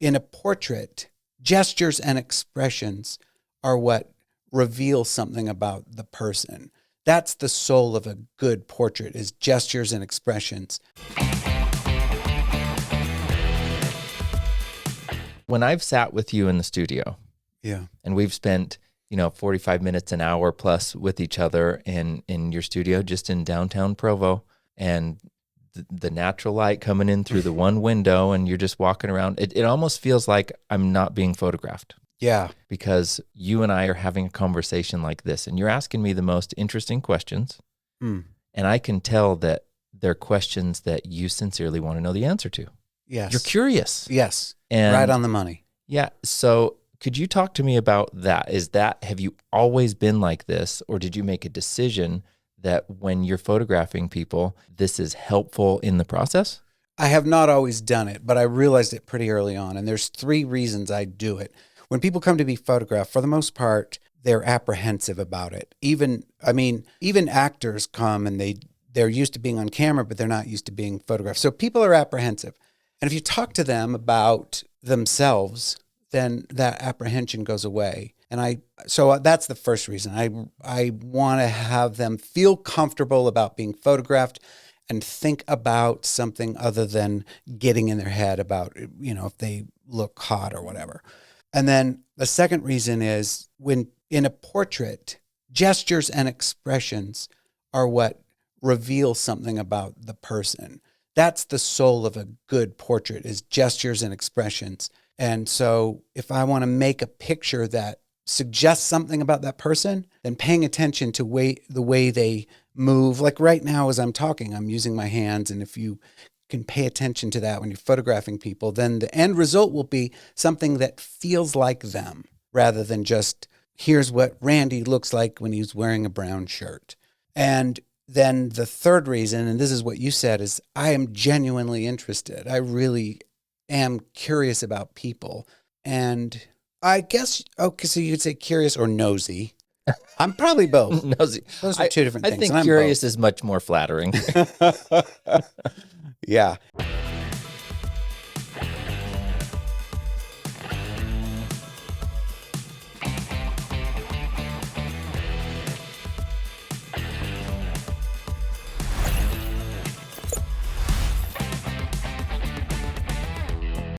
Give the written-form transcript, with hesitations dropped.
in a portrait, gestures and expressions are what reveal something about the person. That's the soul of a good portrait, is gestures and expressions. When I've sat with you in the studio, and we've spent 45 minutes, an hour plus with each other in your studio, just in downtown Provo, and the natural light coming in through the one window, and you're just walking around. It almost feels like I'm not being photographed. Yeah. Because you and I are having a conversation like this, and you're asking me the most interesting questions. And I can tell that they're questions that you sincerely want to know the answer to. Yes. You're curious. Yes. And right on the money. Yeah. So could you talk to me about that? Have you always been like this, or did you make a decision that when you're photographing people, this is helpful in the process? I have not always done it, but I realized it pretty early on. And there's 3 reasons I do it. When people come to be photographed, for the most part, they're apprehensive about it. Even actors come and they're used to being on camera, but they're not used to being photographed. So people are apprehensive. And if you talk to them about themselves, then that apprehension goes away. So that's the first reason. I want to have them feel comfortable about being photographed and think about something other than getting in their head about, if they look hot or whatever. And then the second reason is, when in a portrait, gestures and expressions are what reveal something about the person. That's the soul of a good portrait, is gestures and expressions. And so if I want to make a picture that suggests something about that person, then paying attention to the way they move. Like right now as I'm talking, I'm using my hands, and if you can pay attention to that when you're photographing people, then the end result will be something that feels like them, rather than just, here's what Randy looks like when he's wearing a brown shirt. And then the third reason, and this is what you said, is I am genuinely interested. I really am curious about people. And I guess, okay, so you could say curious or nosy. I'm probably both. Nosy. Those are 2 different things. I think curious is much more flattering. Yeah.